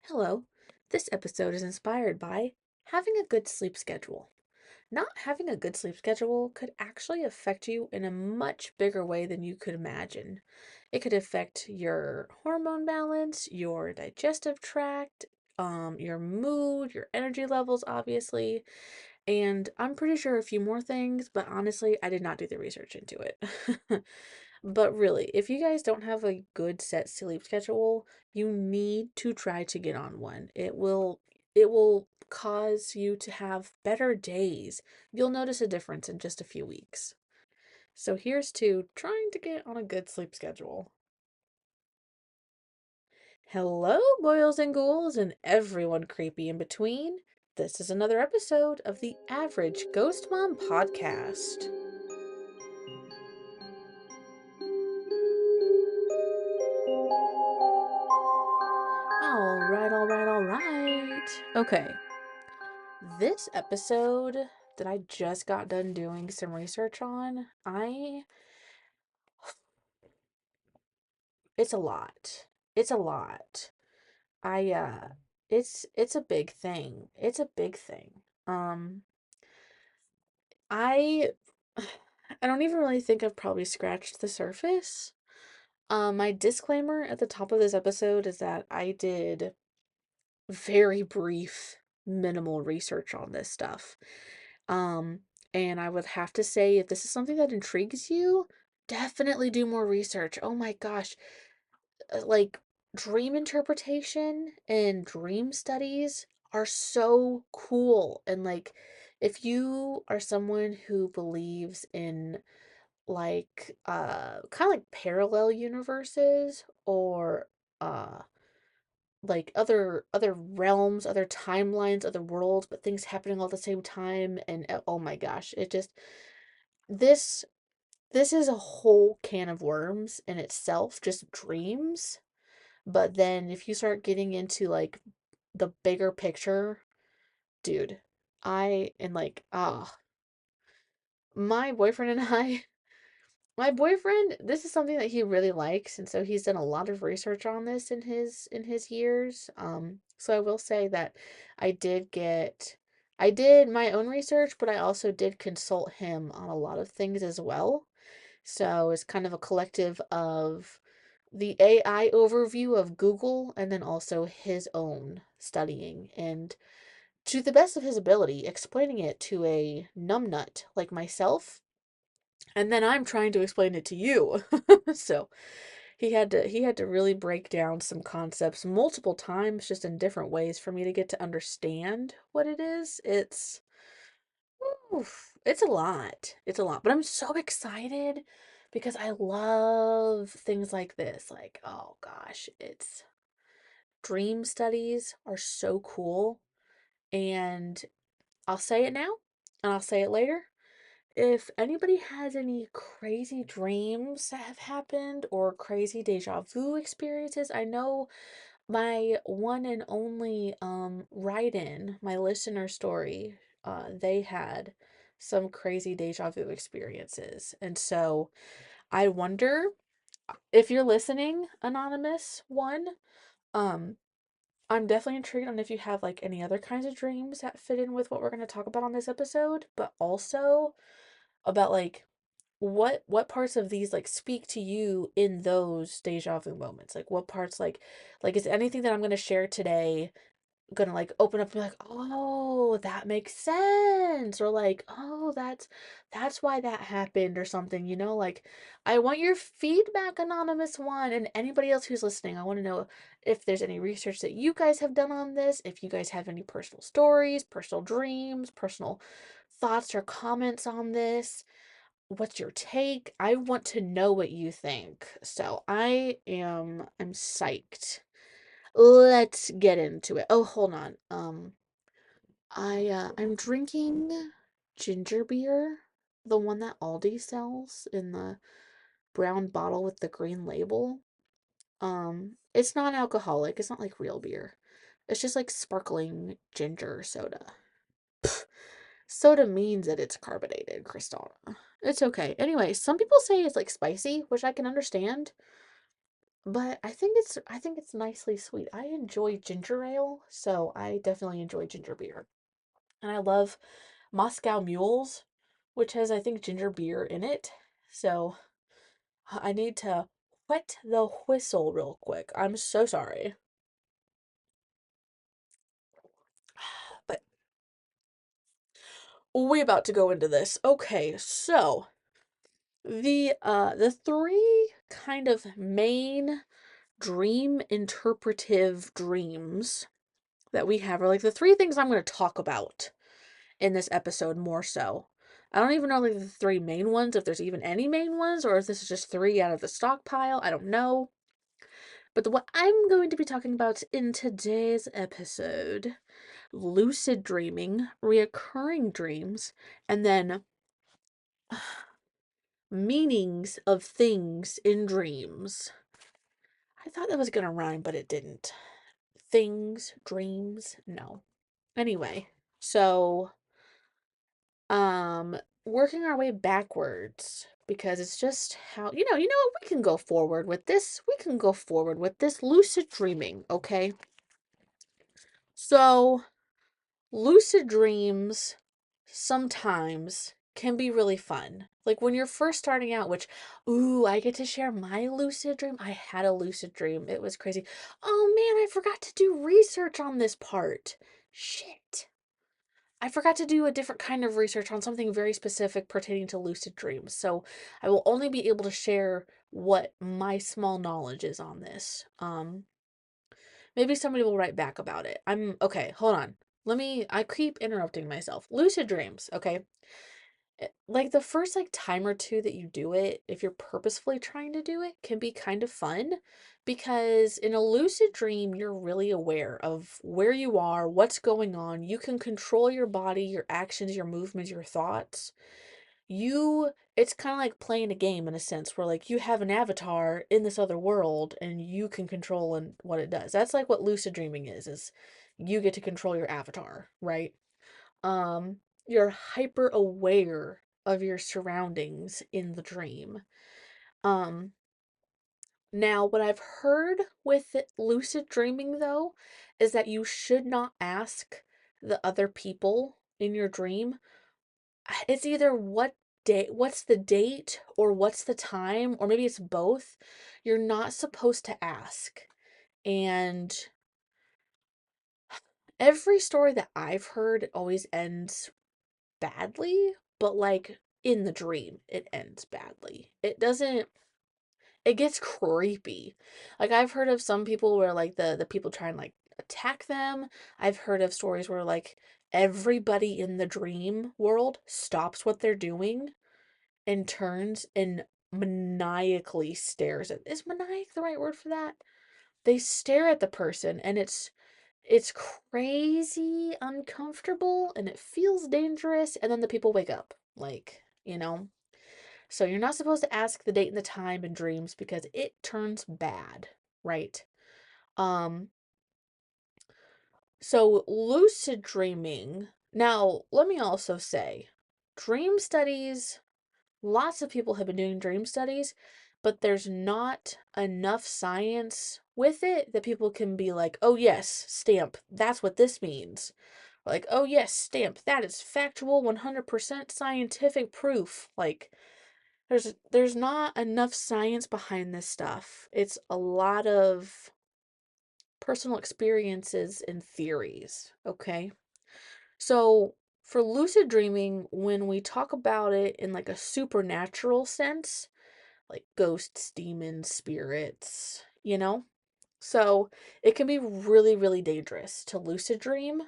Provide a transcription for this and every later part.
Hello. This episode is inspired by having a good sleep schedule. Not having a good sleep schedule could actually affect you in a much bigger way than you could imagine. It could affect your hormone balance, your digestive tract, your mood, your energy levels, obviously, and I'm pretty sure a few more things, but honestly, I did not do the research into it. But really, if you guys don't have a good set sleep schedule, you need to try to get on one. It will cause you to have better days. You'll notice a difference in just a few weeks. So here's to trying to get on a good sleep schedule. Hello, boils and ghouls, and everyone creepy in between. This is another episode of the Average Ghost Mom podcast. All right, all right, all right. Okay, this episode that I just got done doing some research on, it's a lot. It's a lot. I it's a big thing. It's a big thing. I I don't even really think I've probably scratched the surface. My disclaimer at the top of this episode is that I did very brief, minimal research on this stuff. Um, and I would have to say, if this is something that intrigues you, definitely do more research. Oh my gosh. Like, dream interpretation and dream studies are so cool. And, like, if you are someone who believes in, like, kind of like parallel universes or, like other realms, other timelines, other worlds, but things happening all at the same time and oh my gosh, it just this this is a whole can of worms in itself, just dreams. But then if you start getting into like the bigger picture, dude, I and like my boyfriend and I My boyfriend, this is something that he really likes, and so he's done a lot of research on this in his years. So I will say that I did my own research, but I also did consult him on a lot of things as well. So it's kind of a collective of the AI overview of Google and then also his own studying and to the best of his ability explaining it to a numbnut like myself, and then I'm trying to explain it to you. So he had to really break down some concepts multiple times just in different ways for me to get to understand what it is. It's a lot. It's a lot. But I'm so excited because I love things like this. Like, oh gosh, it's dream studies are so cool. And I'll say it now and I'll say it later. If anybody has any crazy dreams that have happened or crazy deja vu experiences, I know my one and only write-in, my listener story, they had some crazy deja vu experiences. And so I wonder if you're listening, anonymous one, um, I'm definitely intrigued on if you have like any other kinds of dreams that fit in with what we're going to talk about on this episode, but also about like what parts of these like speak to you in those deja vu moments? Like what parts like is anything that I'm gonna share today gonna like open up and be like, oh, that makes sense, or like, oh, that's why that happened or something, like I want your feedback, anonymous one, and anybody else who's listening. I want to know if there's any research that you guys have done on this, if you guys have any personal stories, personal dreams, personal thoughts or comments on this. What's your take? I want to know what you think. So I'm psyched. Let's get into it. Oh, hold on. I'm drinking ginger beer, the one that Aldi sells in the brown bottle with the green label. It's non-alcoholic. It's not like real beer. It's just like sparkling ginger soda. Soda means that it's carbonated, Kristana. It's okay. Anyway, some people say it's like spicy, which I can understand. But I think it's nicely sweet. I enjoy ginger ale, so I definitely enjoy ginger beer. And I love Moscow Mules, which has I think ginger beer in it. So I need to wet the whistle real quick. I'm so sorry. But we about to go into this. Okay, so the three kind of main dream interpretive dreams that we have are like the three things I'm going to talk about in this episode more so. I don't even know like the three main ones, if there's even any main ones, or if this is just three out of the stockpile. I don't know. But what I'm going to be talking about in today's episode, lucid dreaming, reoccurring dreams, and then meanings of things in dreams. I thought that was going to rhyme, but it didn't. Things, dreams, no. Anyway, so um working our way backwards because it's just how you know what, we can go forward with this. We can go forward with this lucid dreaming, okay? So, lucid dreams sometimes can be really fun. Like when you're first starting out, which, ooh, I get to share my lucid dream. I had a lucid dream. It was crazy. Oh man, I forgot to do research on this part. Shit. I forgot to do a different kind of research on something very specific pertaining to lucid dreams. So I will only be able to share what my small knowledge is on this. Maybe somebody will write back about it. I'm okay, hold on. I keep interrupting myself. Lucid dreams, okay? Like the first like time or two that you do it, if you're purposefully trying to do it, can be kind of fun because in a lucid dream, you're really aware of where you are, what's going on. You can control your body, your actions, your movements, your thoughts. It's kind of like playing a game in a sense where like you have an avatar in this other world and you can control and what it does. That's like what lucid dreaming is you get to control your avatar, right? Um, you're hyper aware of your surroundings in the dream. Um, Now what I've heard with lucid dreaming though is that you should not ask the other people in your dream. It's either what's the date or what's the time, or maybe it's both. You're not supposed to ask. And every story that I've heard always ends badly, but like in the dream, it ends badly. It gets creepy. Like I've heard of some people where like the people try and like attack them. I've heard of stories where like everybody in the dream world stops what they're doing and turns and maniacally stares at. Is maniac the right word for that? They stare at the person and it's crazy uncomfortable and it feels dangerous and then the people wake up like, so you're not supposed to ask the date and the time in dreams because it turns bad, right? um so lucid dreaming, now let me also say, dream studies, lots of people have been doing dream studies, but there's not enough science with it that people can be like, oh, yes, stamp, that's what this means. Like, oh, yes, stamp, that is factual, 100% scientific proof. Like, there's not enough science behind this stuff. It's a lot of personal experiences and theories, okay? So, for lucid dreaming, when we talk about it in like a supernatural sense, like ghosts, demons, spirits, So, it can be really, really dangerous to lucid dream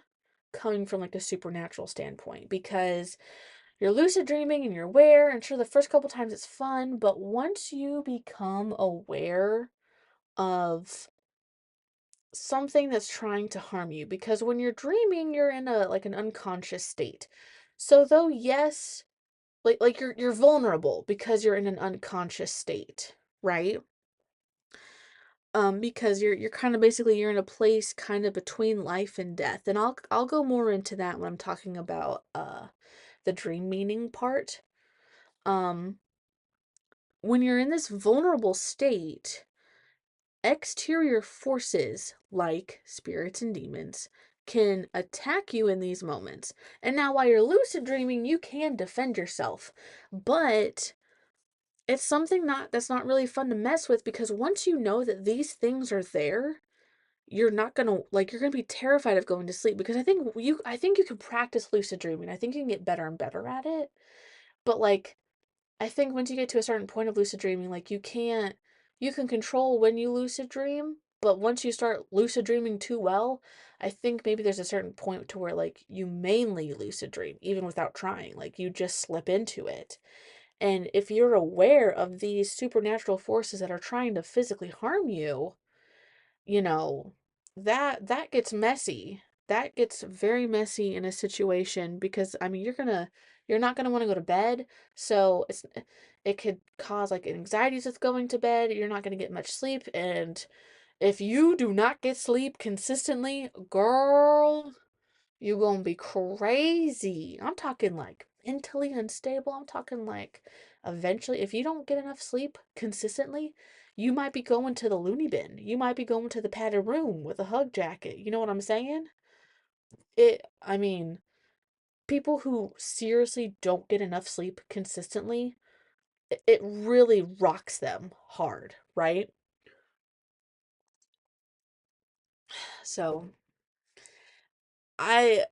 coming from like a supernatural standpoint because you're lucid dreaming and you're aware, and sure, the first couple times it's fun, but once you become aware of something that's trying to harm you, because when you're dreaming, you're in a like an unconscious state. So though yes, like you're vulnerable because you're in an unconscious state, right? Because you're kind of basically you're in a place kind of between life and death. And I'll go more into that when I'm talking about the dream meaning part. Um when you're in this vulnerable state, exterior forces like spirits and demons can attack you in these moments. And now, while you're lucid dreaming, you can defend yourself, but it's something that's not really fun to mess with, because once you know that these things are there, you're not gonna like you're gonna be terrified of going to sleep, because I think you can practice lucid dreaming. I think you can get better and better at it. But like I think once you get to a certain point of lucid dreaming, like you can control when you lucid dream, but once you start lucid dreaming too well, I think maybe there's a certain point to where like you mainly lucid dream even without trying. Like you just slip into it. And if you're aware of these supernatural forces that are trying to physically harm you, you know, that gets messy. That gets very messy in a situation, because I mean you're not gonna want to go to bed, so it could cause like anxieties with going to bed. You're not gonna get much sleep, and if you do not get sleep consistently, girl, you gonna be crazy. I'm talking like mentally unstable. I'm talking like eventually, if you don't get enough sleep consistently, you might be going to the loony bin. You might be going to the padded room with a hug jacket. You know what I'm saying? I mean, people who seriously don't get enough sleep consistently, it really rocks them hard, right? So I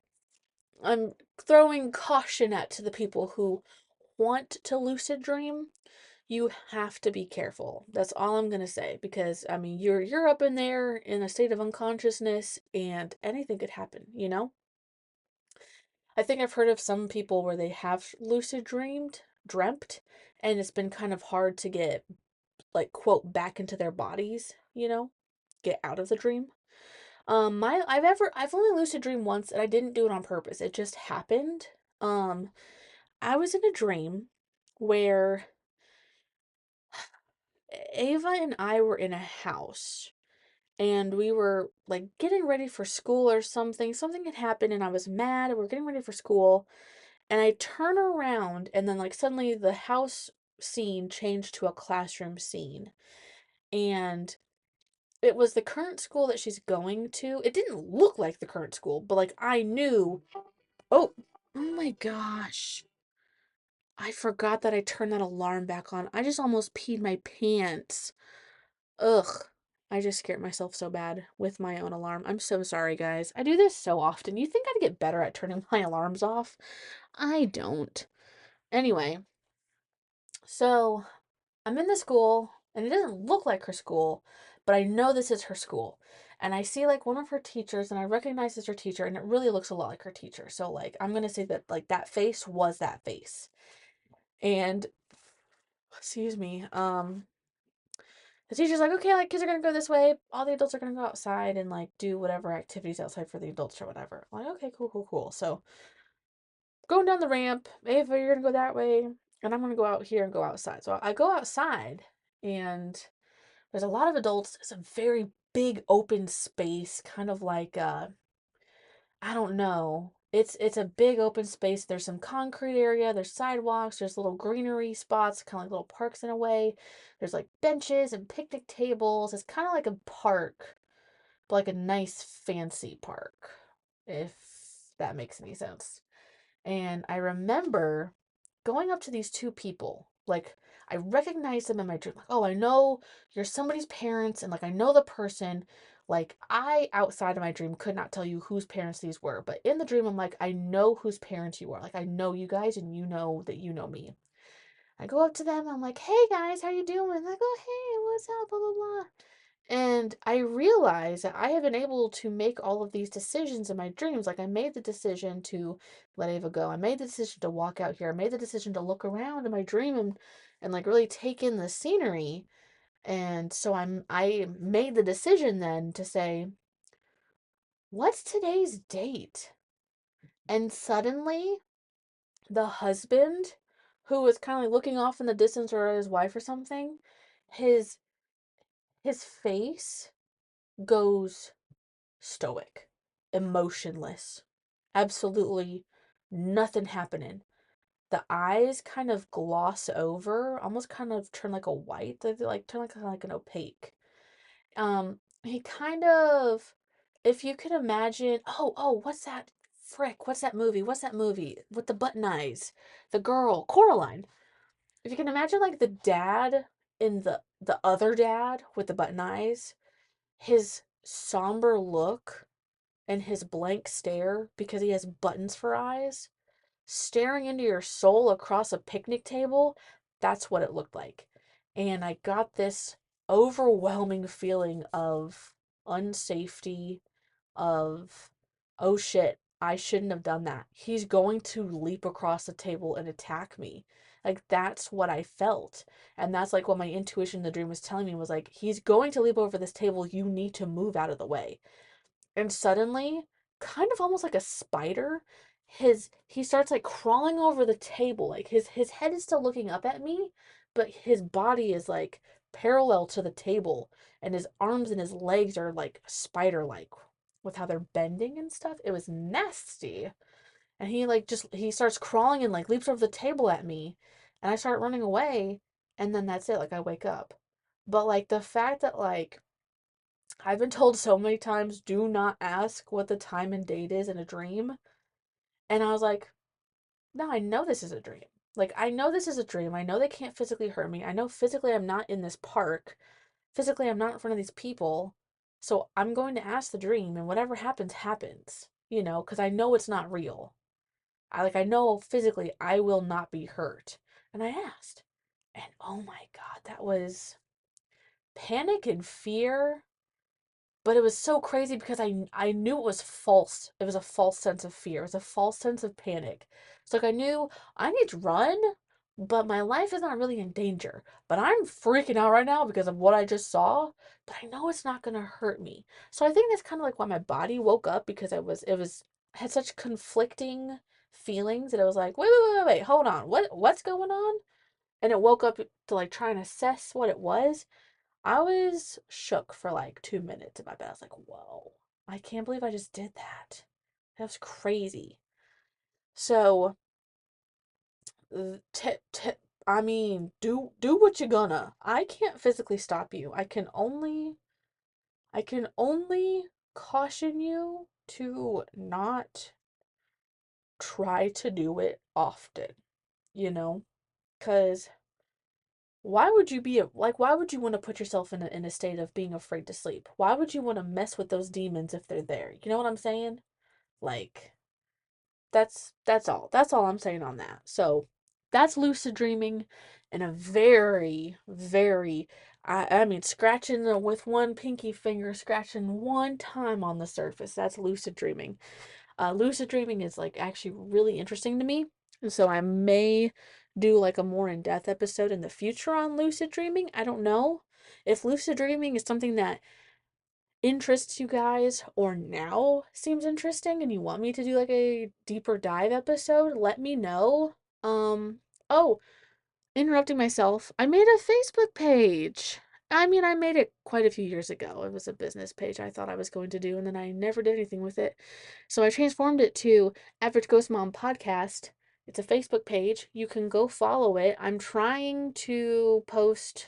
I'm throwing caution at to the people who want to lucid dream. You have to be careful. That's all I'm gonna say, because I mean you're up in there in a state of unconsciousness and anything could happen, you know? I think I've heard of some people where they have lucid dreamt, and it's been kind of hard to get like quote back into their bodies, you know? Get out of the dream. I've only lucid dreamed once, and I didn't do it on purpose. It just happened. Um I was in a dream where Ava and I were in a house, and we were like getting ready for school or something. Something had happened and I was mad, and we are getting ready for school. And I turn around, and then like suddenly the house scene changed to a classroom scene. And it was the current school that she's going to. It didn't look like the current school, but like I knew. Oh, oh my gosh. I forgot that I turned that alarm back on. I just almost peed my pants. Ugh. I just scared myself so bad with my own alarm. I'm so sorry, guys. I do this so often. You think I'd get better at turning my alarms off? I don't. Anyway, so I'm in the school, and it doesn't look like her school, but I know this is her school. And I see like one of her teachers, and I recognize it's her teacher, and it really looks a lot like her teacher. So like I'm gonna say that like that face was that face. And excuse me, the teacher's like, okay, like kids are gonna go this way. All the adults are gonna go outside and like do whatever activities outside for the adults or whatever. I'm like, okay, cool, cool, cool. So going down the ramp, Ava, you're gonna go that way, and I'm gonna go out here and go outside. So I go outside, and there's a lot of adults. It's a very big open space, kind of like I don't know. It's a big open space. There's some concrete area, there's sidewalks, there's little greenery spots, kind of like little parks in a way. There's like benches and picnic tables. It's kind of like a park, but like a nice fancy park, if that makes any sense. And I remember going up to these two people. Like, I recognized them in my dream. Like, oh, I know you're somebody's parents, and like, I know the person. Like, I, outside of my dream, could not tell you whose parents these were. But in the dream, I'm like, I know whose parents you are. Like, I know you guys, and you know that you know me. I go up to them. I'm like, hey guys, how you doing? They go, hey, what's up? Blah, blah, blah. And I realize that I have been able to make all of these decisions in my dreams. Like I made the decision to let Ava go. I made the decision to walk out here. I made the decision to look around in my dream and like really take in the scenery. And so I made the decision then to say, what's today's date? And suddenly the husband, who was kind of like looking off in the distance or at his wife or something, his his face goes stoic, emotionless, absolutely nothing happening. The eyes kind of gloss over, almost kind of turn like a white, like turn like an opaque. He kind of, if you can imagine, what's that? Frick, what's that movie? What's that movie with the button eyes? The girl, Coraline. If you can imagine like the dad in the other dad with the button eyes, his somber look and his blank stare because he has buttons for eyes, staring into your soul across a picnic table, that's what it looked like. And I got this overwhelming feeling of unsafety, of, oh shit, I shouldn't have done that. He's going to leap across the table and attack me. Like, that's what I felt. And that's like what my intuition in the dream was telling me was like, he's going to leap over this table. You need to move out of the way. And suddenly, kind of almost like a spider, he starts like crawling over the table. Like his head is still looking up at me, but his body is like parallel to the table, and his arms and his legs are like spider-like with how they're bending and stuff. It was nasty. And he like just he starts crawling and like leaps over the table at me, and I start running away, and then that's it. Like I wake up. But like the fact that like I've been told so many times, do not ask what the time and date is in a dream. And I was like, no, I know this is a dream. Like, I know this is a dream. I know they can't physically hurt me. I know physically I'm not in this park. Physically, I'm not in front of these people. So I'm going to ask the dream, and whatever happens, happens. Because I know it's not real. I know physically I will not be hurt. And I asked. And oh my God, that was panic and fear. But it was so crazy because I knew it was false. It was a false sense of fear. It was a false sense of panic. It's like I knew I need to run, but my life is not really in danger. But I'm freaking out right now because of what I just saw. But I know it's not gonna hurt me. So I think that's kind of like why my body woke up because it was had such conflicting feelings that it was like, wait, hold on. What's going on? And it woke up to like try and assess what it was. I was shook for like 2 minutes in my bed. I was like, whoa, I can't believe I just did that. That was crazy. So, I mean, do what you're gonna. I can't physically stop you. I can only caution you to not try to do it often, you know? Because why would you want to put yourself in a state of being afraid to sleep? Why would you want to mess with those demons if they're there? You know what I'm saying? Like that's all I'm saying on that. So that's lucid dreaming in a very, very, I mean, scratching with one pinky finger, scratching one time on the surface. That's lucid dreaming. Lucid dreaming is like actually really interesting to me. And so I may do like a more in-depth episode in the future on lucid dreaming. I don't know. If lucid dreaming is something that interests you guys or now seems interesting and you want me to do like a deeper dive episode, let me know. Oh, interrupting myself. I made a Facebook page. I mean, I made it quite a few years ago. It was a business page I thought I was going to do, and then I never did anything with it. So I transformed it to Average Ghost Mom Podcast. It's a Facebook page. You can go follow it. I'm trying to post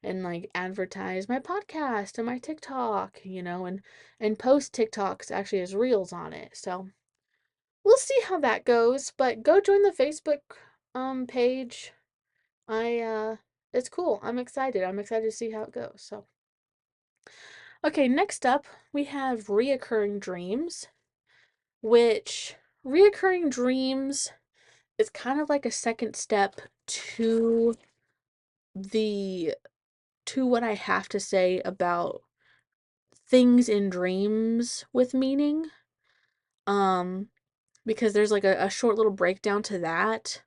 and like advertise my podcast and my TikTok, and post TikToks actually as reels on it. So we'll see how that goes, but go join the Facebook page. I it's cool. I'm excited. I'm excited to see how it goes. So, okay, next up, we have reoccurring dreams, which reoccurring dreams is kind of like a second step to the to what I have to say about things in dreams with meaning. Um because there's like a short little breakdown to that.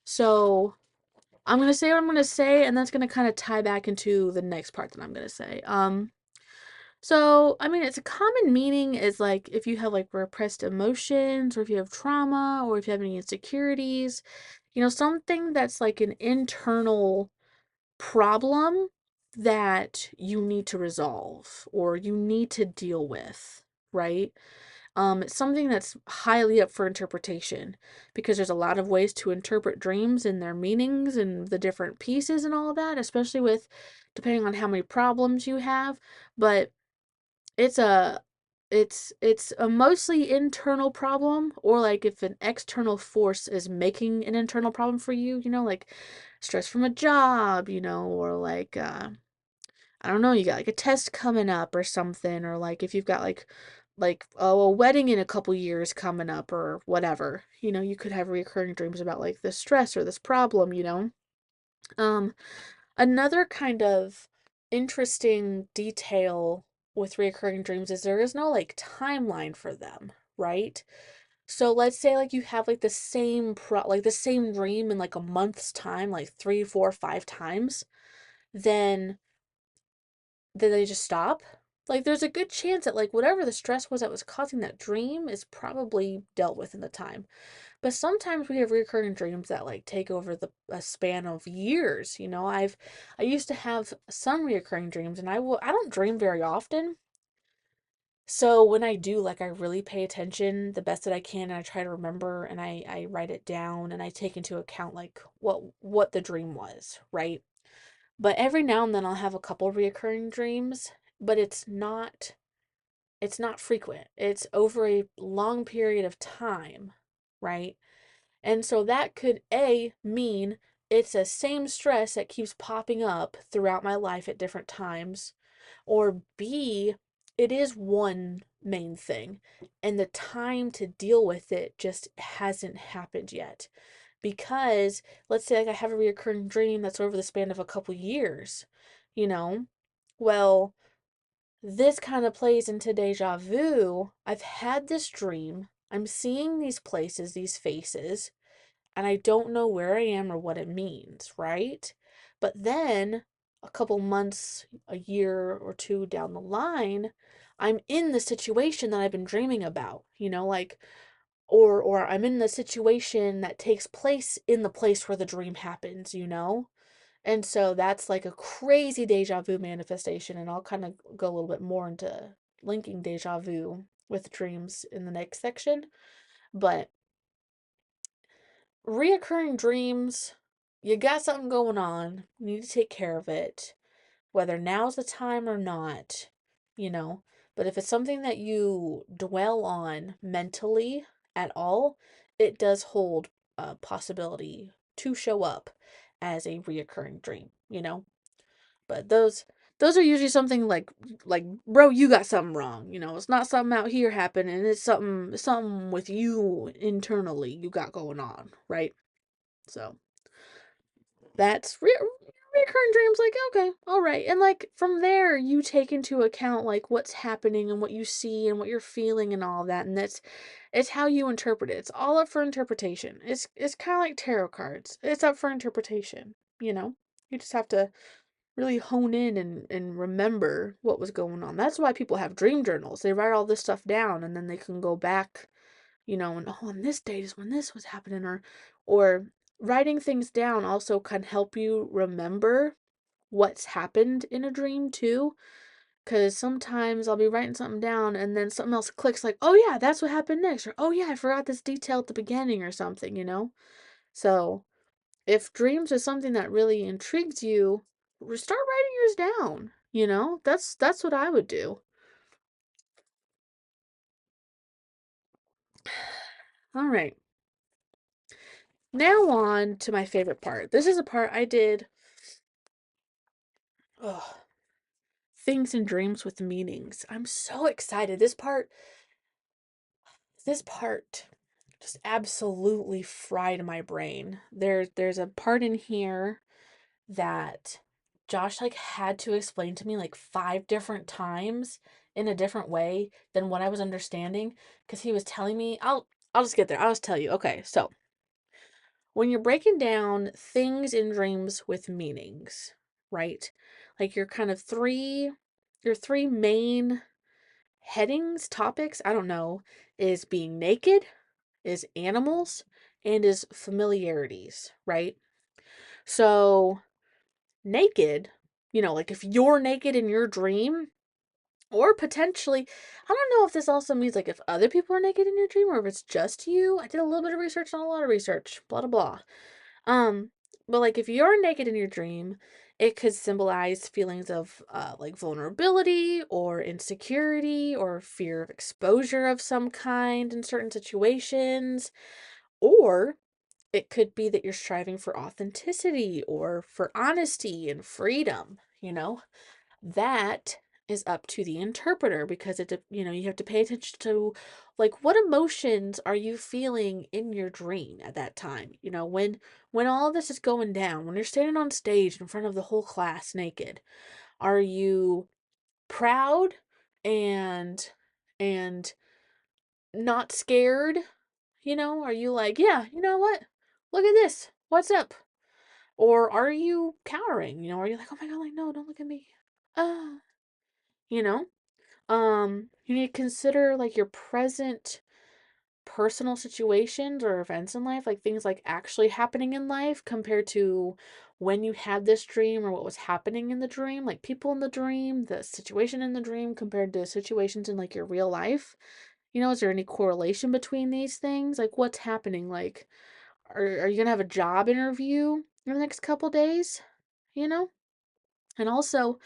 So, I'm going to say what I'm going to say, and that's going to kind of tie back into the next part that I'm going to say. So, I mean, it's a common meaning is like if you have like repressed emotions, or if you have trauma, or if you have any insecurities, something that's like an internal problem that you need to resolve or you need to deal with, right? It's something that's highly up for interpretation because there's a lot of ways to interpret dreams and their meanings and the different pieces and all of that, especially with depending on how many problems you have. But it's a it's a mostly internal problem, or like if an external force is making an internal problem for you, like stress from a job, or like I don't know, you got like a test coming up or something, or like if you've got like oh, a wedding in a couple years coming up or whatever. You could have recurring dreams about like this stress or this problem. Um Another kind of interesting detail with recurring dreams is there is no like timeline for them, right? So let's say like you have like the same dream in like a month's time, like three, four, five times, then they just stop. Like there's a good chance that like whatever the stress was that was causing that dream is probably dealt with in the time. But sometimes we have recurring dreams that like take over the a span of years. I used to have some recurring dreams, and I don't dream very often. So when I do, like I really pay attention the best that I can, and I try to remember, and I write it down, and I take into account like what the dream was, right? But every now and then I'll have a couple recurring dreams, but it's not frequent. It's over a long period of time, right? And so that could A mean it's a same stress that keeps popping up throughout my life at different times, or B, it is one main thing and the time to deal with it just hasn't happened yet. Because let's say like I have a recurring dream that's over the span of a couple years, you know? Well, this kind of plays into deja vu. I've had this dream. I'm seeing these places, these faces, and I don't know where I am or what it means, right? But then a couple months, a year or two down the line, I'm in the situation that I've been dreaming about, like or I'm in the situation that takes place in the place where the dream happens. And so that's like a crazy deja vu manifestation, and I'll kind of go a little bit more into linking deja vu with dreams in the next section. But reoccurring dreams, you got something going on, you need to take care of it, whether now's the time or not, you know. But if it's something that you dwell on mentally at all, it does hold a possibility to show up as a reoccurring dream. But those are usually something like bro, you got something wrong. It's not something out here happening. It's something with you internally you got going on, right? So that's recurring dreams. Like, okay, all right, and like from there, you take into account like what's happening and what you see and what you're feeling and all of that, and it's how you interpret it. It's all up for interpretation. It's kind of like tarot cards. It's up for interpretation. You just have to really hone in and remember what was going on. That's why people have dream journals. They write all this stuff down, and then they can go back, and oh, on this date is when this was happening, or writing things down also can help you remember what's happened in a dream too. Because sometimes I'll be writing something down and then something else clicks, like, oh yeah, that's what happened next, or oh yeah, I forgot this detail at the beginning or something. So if dreams is something that really intrigues you, start writing yours down. That's what I would do. All right. Now on to my favorite part. This is a part I did. Ugh, things and dreams with meanings. I'm so excited. This part just absolutely fried my brain. There's a part in here that Josh like had to explain to me like five different times in a different way than what I was understanding, because he was telling me I'll just get there. I'll just tell you. Okay, so when you're breaking down things in dreams with meanings, right? Like your three main headings, topics, I don't know, is being naked, is animals, and is familiarities, right? So, naked, like if you're naked in your dream, Or potentially, I don't know if this also means like if other people are naked in your dream or if it's just you. I did a little bit of research, not a lot of research, blah, blah, blah. Um, but like if you're naked in your dream, it could symbolize feelings of like vulnerability or insecurity or fear of exposure of some kind in certain situations. Or it could be that you're striving for authenticity or for honesty and freedom, you know? That is up to the interpreter because you have to pay attention to like what emotions are you feeling in your dream at that time. When all of this is going down, when you're standing on stage in front of the whole class naked, are you proud and and not scared? Are you like, yeah, you know what? Look at this. What's up? Or are you cowering? Are you like, oh my god, like no, don't look at me. Ah, you know? You need to consider like your present personal situations or events in life, like things like actually happening in life compared to when you had this dream or what was happening in the dream, like people in the dream, the situation in the dream compared to situations in like your real life. Is there any correlation between these things? Like what's happening? Like are you gonna have a job interview in the next couple days? You know? And also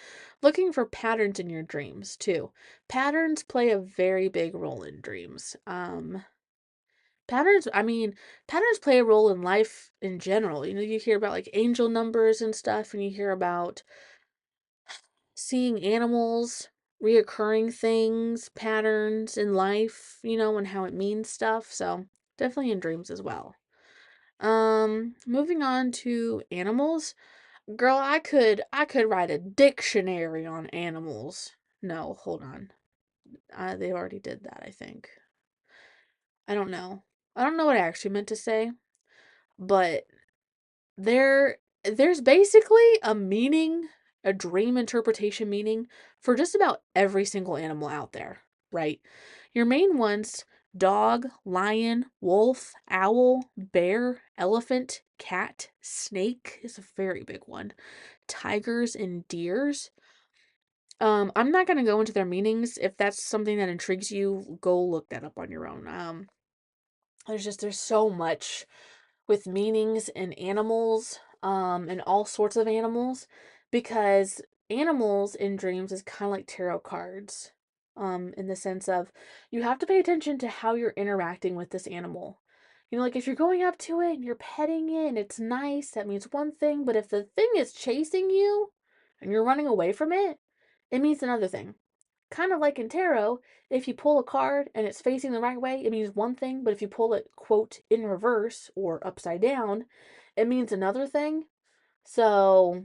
looking for patterns in your dreams too. Patterns play a very big role in dreams. Patterns, I mean, patterns play a role in life in general. You hear about like angel numbers and stuff, and you hear about seeing animals, reoccurring things, patterns in life, and how it means stuff. So definitely in dreams as well. Moving on to animals. Girl, I could write a dictionary on animals. No, hold on. They already did that, I think. I don't know. I don't know what I actually meant to say, but there's basically a meaning, a dream interpretation meaning for just about every single animal out there, right? Your main ones: dog, lion, wolf, owl, bear, elephant, cat, snake is a very big one. Tigers and deers. I'm not gonna go into their meanings. If that's something that intrigues you, go look that up on your own. There's so much with meanings in animals, and all sorts of animals, because animals in dreams is kind of like tarot cards, in the sense of you have to pay attention to how you're interacting with this animal. Like if you're going up to it and you're petting it and it's nice, that means one thing, but if the thing is chasing you and you're running away from it, it means another thing. Kind of like in tarot, if you pull a card and it's facing the right way, it means one thing, but if you pull it, quote, in reverse or upside down, it means another thing. So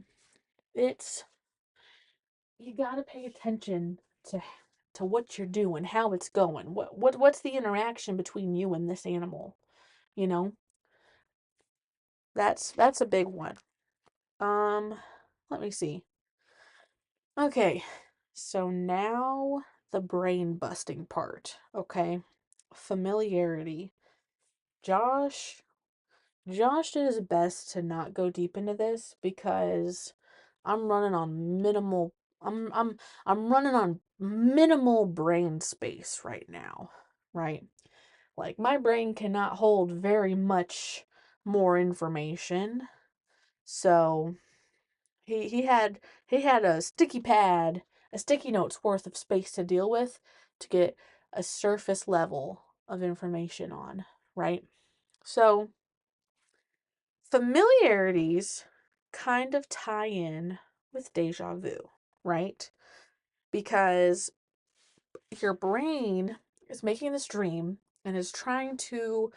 it's you got to pay attention to what you're doing, how it's going. What's the interaction between you and this animal? You know? That's a big one. Um Let me see. Okay. So now the brain busting part, okay? Familiarity. Josh Josh did his best to not go deep into this because I'm running on minimal I'm running on minimal brain space right now, right? Like my brain cannot hold very much more information. So he had a sticky pad, a sticky notes worth of space to deal with to get a surface level of information on, right? So familiarities kind of tie in with deja vu, right? Because your brain is making this dream and is trying to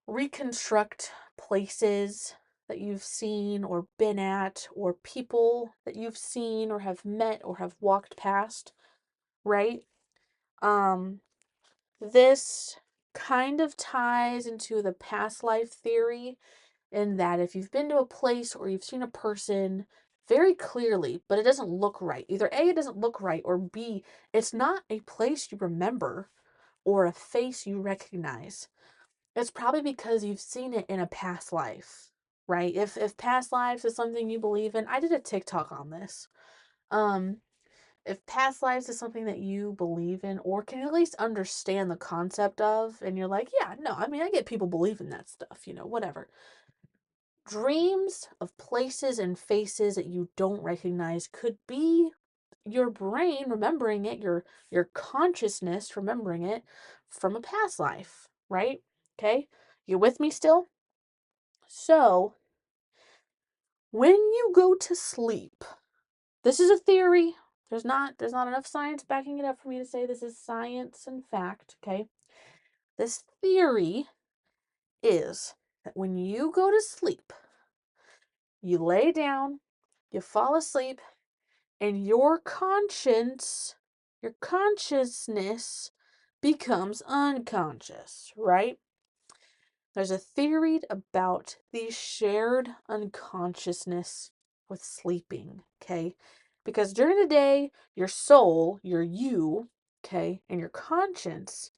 reconstruct places that you've seen or been at, or people that you've seen or have met or have walked past, right? Um, this kind of ties into the past life theory, in that if you've been to a place or you've seen a person very clearly, but it doesn't look right, either A, it doesn't look right, or B, it's not a place you remember or a face you recognize, it's probably because you've seen it in a past life, right? If past lives is something you believe in, I did a TikTok on this. Um, if past lives is something that you believe in or can at least understand the concept of, and you're like, yeah, no, I mean, I get people believing that stuff, whatever. Dreams of places and faces that you don't recognize could be your brain remembering it, your consciousness remembering it from a past life, right? Okay? You with me still? So, when you go to sleep, this is a theory. There's not enough science backing it up for me to say this is science and fact, okay? This theory is that when you go to sleep, you lay down, you fall asleep, and your consciousness becomes unconscious, right? There's a theory about the shared unconsciousness with sleeping, okay? Because during the day, your soul, your you, okay, and your conscience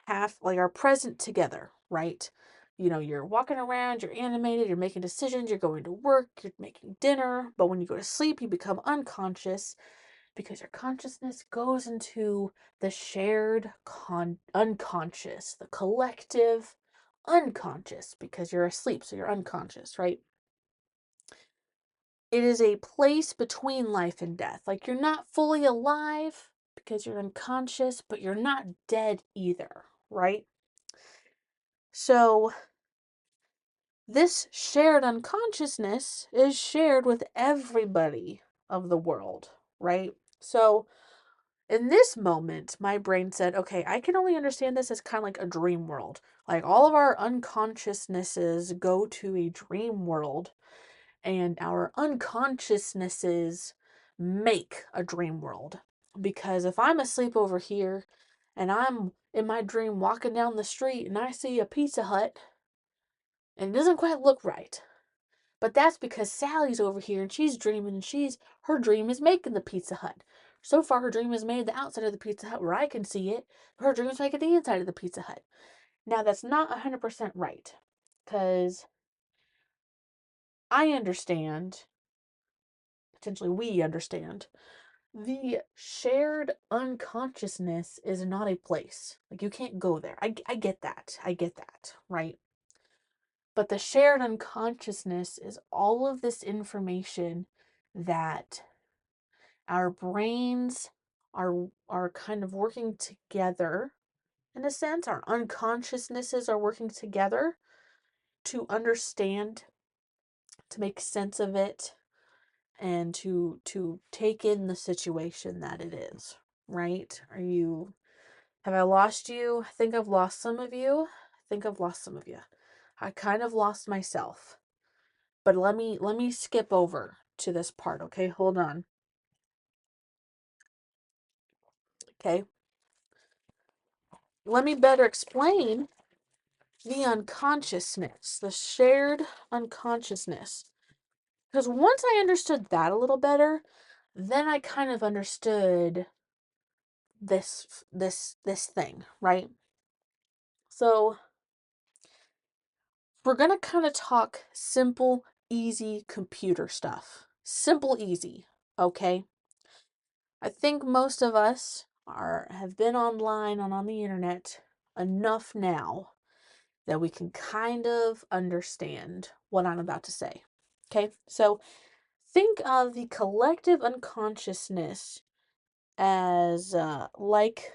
are present together, right? You're walking around, you're animated, you're making decisions, you're going to work, you're making dinner, but when you go to sleep, you become unconscious because your consciousness goes into the shared unconscious, the collective unconscious, because you're asleep, so you're unconscious, right? It is a place between life and death. Like you're not fully alive because you're unconscious, but you're not dead either, right? So, this shared unconsciousness is shared with everybody of the world, right? So, in this moment, my brain said, okay, I can only understand this as kind of like a dream world. Like all of our unconsciousnesses go to a dream world, and our unconsciousnesses make a dream world. Because if I'm asleep over here and I'm in my dream walking down the street and I see a Pizza Hut and it doesn't quite look right. But that's because Sally's over here and she's dreaming and her dream is making the Pizza Hut. So far her dream has made the outside of the Pizza Hut where I can see it. Her dream is making the inside of the Pizza Hut. Now that's not 100% right. Because I understand, potentially we understand, the shared unconsciousness is not a place. Like you can't go there. I get that. I get that, right? But the shared unconsciousness is all of this information that our brains are kind of working together in a sense. Our unconsciousnesses are working together to understand, to make sense of it, and to take in the situation that it is, right? Have I lost you? I think I've lost some of you. I think I've lost some of you. I kind of lost myself. But let me skip over to this part, okay? Hold on. Okay. Let me better explain the unconsciousness, the shared unconsciousness. Because once I understood that a little better, then I kind of understood this thing, right? So, we're going to kind of talk simple, easy computer stuff. Simple, easy, okay? I think most of us have been online and on the internet enough now that we can kind of understand what I'm about to say. Okay? So think of the collective unconsciousness as like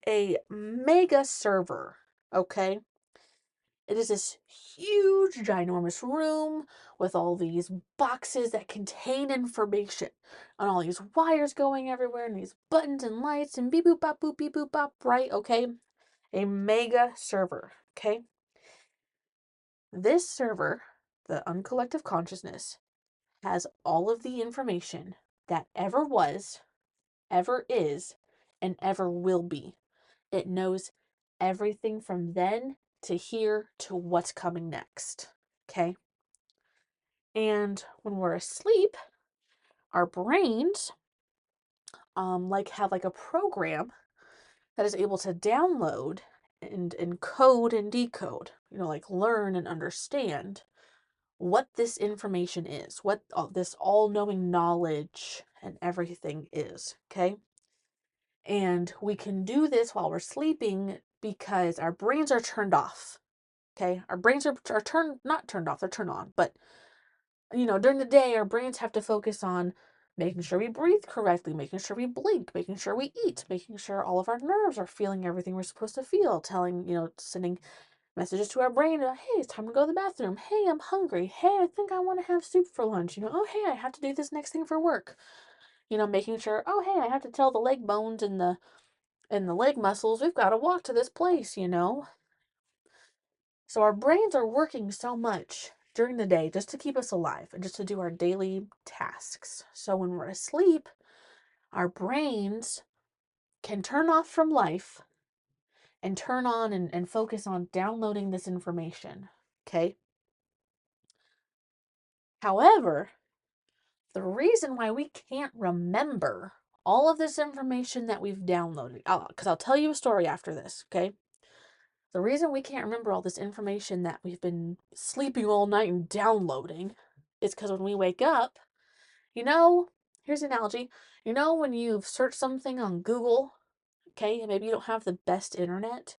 a mega server, okay? It is this huge, ginormous room with all these boxes that contain information and all these wires going everywhere and these buttons and lights and beep boop bop, right? Okay? A mega server, okay? This server, the uncollective consciousness, has all of the information that ever was, ever is, and ever will be. It knows everything from then to here to what's coming next. Okay? And when we're asleep, our brains have like a program that is able to download and encode and decode, like learn and understand what this information is, what this all-knowing knowledge and everything is, okay? And we can do this while we're sleeping because our brains are turned off, okay? Our brains are not turned off, they're turned on, but during the day, our brains have to focus on making sure we breathe correctly, making sure we blink, making sure we eat, making sure all of our nerves are feeling everything we're supposed to feel, sending messages to our brain, hey, it's time to go to the bathroom. Hey, I'm hungry. Hey, I think I want to have soup for lunch. Oh, hey, I have to do this next thing for work. Making sure, oh, hey, I have to tell the leg bones and the leg muscles, we've got to walk to this place. So our brains are working so much during the day just to keep us alive and just to do our daily tasks. So when we're asleep, our brains can turn off from life and turn on and focus on downloading this information. Okay? However, the reason why we can't remember all of this information that we've downloaded, because I'll tell you a story after this, okay? The reason we can't remember all this information that we've been sleeping all night and downloading is because when we wake up, here's an analogy. When you've searched something on Google, okay, and maybe you don't have the best internet,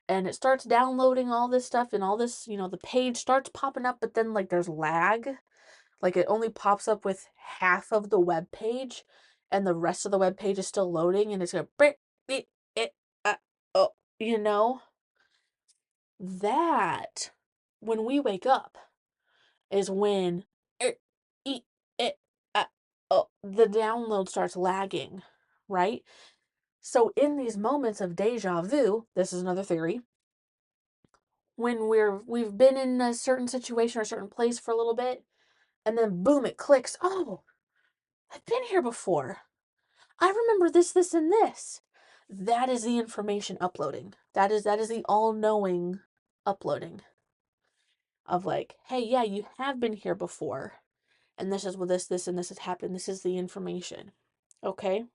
and it starts downloading all this stuff and all this, the page starts popping up, but then like there's lag. Like it only pops up with half of the web page and the rest of the web page is still loading and it's going to oh, that when we wake up is when the download starts lagging, right? So in these moments of deja vu, this is another theory, when we've been in a certain situation or a certain place for a little bit, and then boom, it clicks. Oh, I've been here before. I remember this, this, and this. That is the information uploading. That is the all-knowing uploading of like, hey, yeah, you have been here before. And this is what this, and this has happened. This is the information. Okay?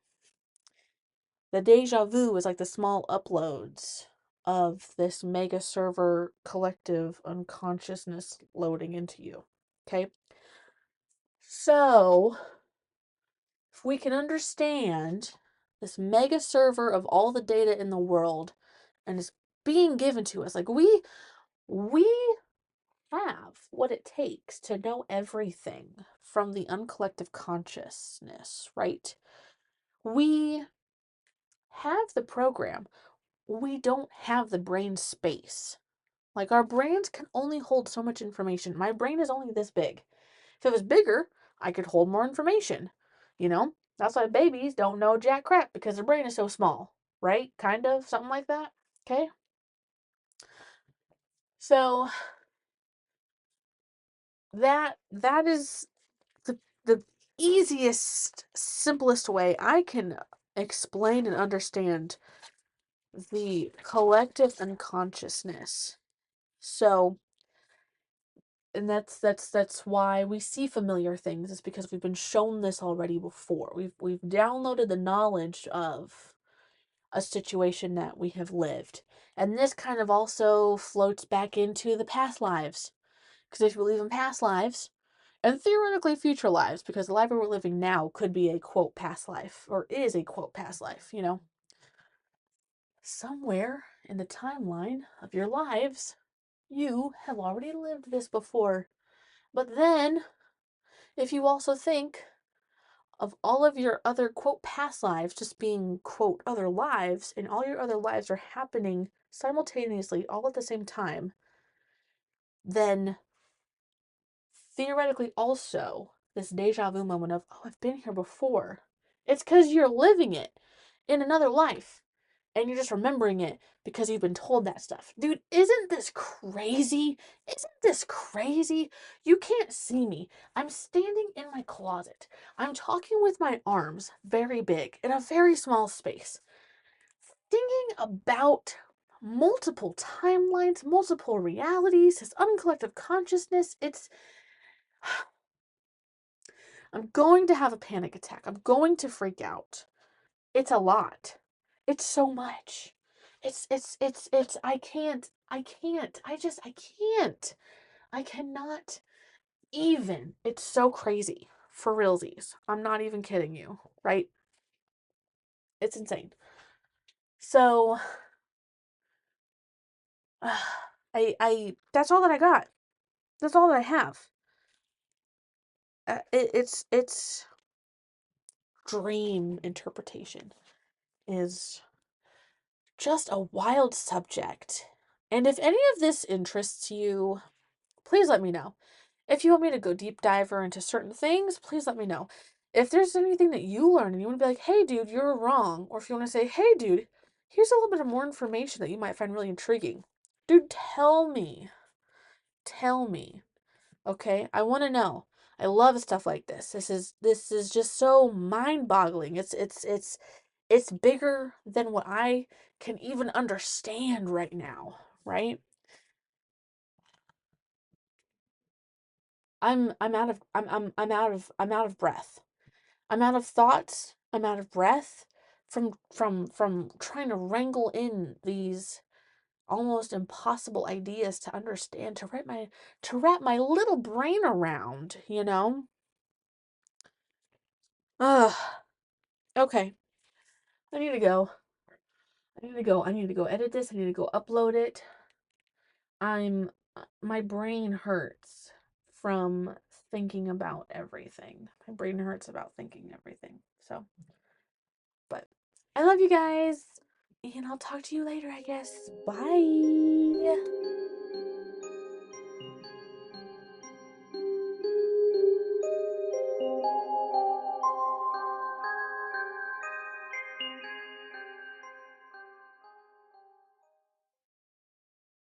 The deja vu is like the small uploads of this mega server collective unconsciousness loading into you. Okay? So, if we can understand this mega server of all the data in the world and it's being given to us, like we have what it takes to know everything from the uncollective consciousness, right? We have the program. We don't have the brain space. Like our brains can only hold so much information. My brain is only this big. If it was bigger, I could hold more information. That's why babies don't know jack crap because their brain is so small, right? Kind of, something like that. Okay? So that is the easiest, simplest way I can explain and understand the collective unconsciousness. So, and that's why we see familiar things, is because we've been shown this already before. We've downloaded the knowledge of a situation that we have lived. And this kind of also floats back into the past lives. Because if you believe in past lives, and theoretically future lives, because the life we're living now could be a quote past life, or is a quote past life, Somewhere in the timeline of your lives, you have already lived this before. But then, if you also think of all of your other quote past lives just being quote other lives, and all your other lives are happening simultaneously all at the same time, then theoretically also this deja vu moment of, oh, I've been here before. It's because you're living it in another life and you're just remembering it because you've been told that stuff. Dude, isn't this crazy? Isn't this crazy? You can't see me. I'm standing in my closet. I'm talking with my arms very big in a very small space, thinking about multiple timelines, multiple realities, this uncollective consciousness. I'm going to have a panic attack. I'm going to freak out. It's a lot. It's so much. I can't. I can't. I cannot even. It's so crazy. For realsies. I'm not even kidding you, right? It's insane. So, that's all that I got. That's all that I have. It's dream interpretation is just a wild subject. And if any of this interests you, please let me know. If you want me to go deep diver into certain things, please let me know. If there's anything that you learn and you want to be like, hey, dude, you're wrong. Or if you want to say, hey, dude, here's a little bit of more information that you might find really intriguing. Dude, tell me. Tell me. Okay? I want to know. I love stuff like this. This is just so mind-boggling. It's bigger than what I can even understand right now, right? I'm out of breath. I'm out of thoughts. I'm out of breath from trying to wrangle in these almost impossible ideas to understand, to wrap my little brain around, you know? Ugh. Okay. I need to go. I need to go edit this. I need to go upload it. My brain hurts from thinking about everything. My brain hurts about thinking everything. So, but I love you guys. And I'll talk to you later, I guess. Bye.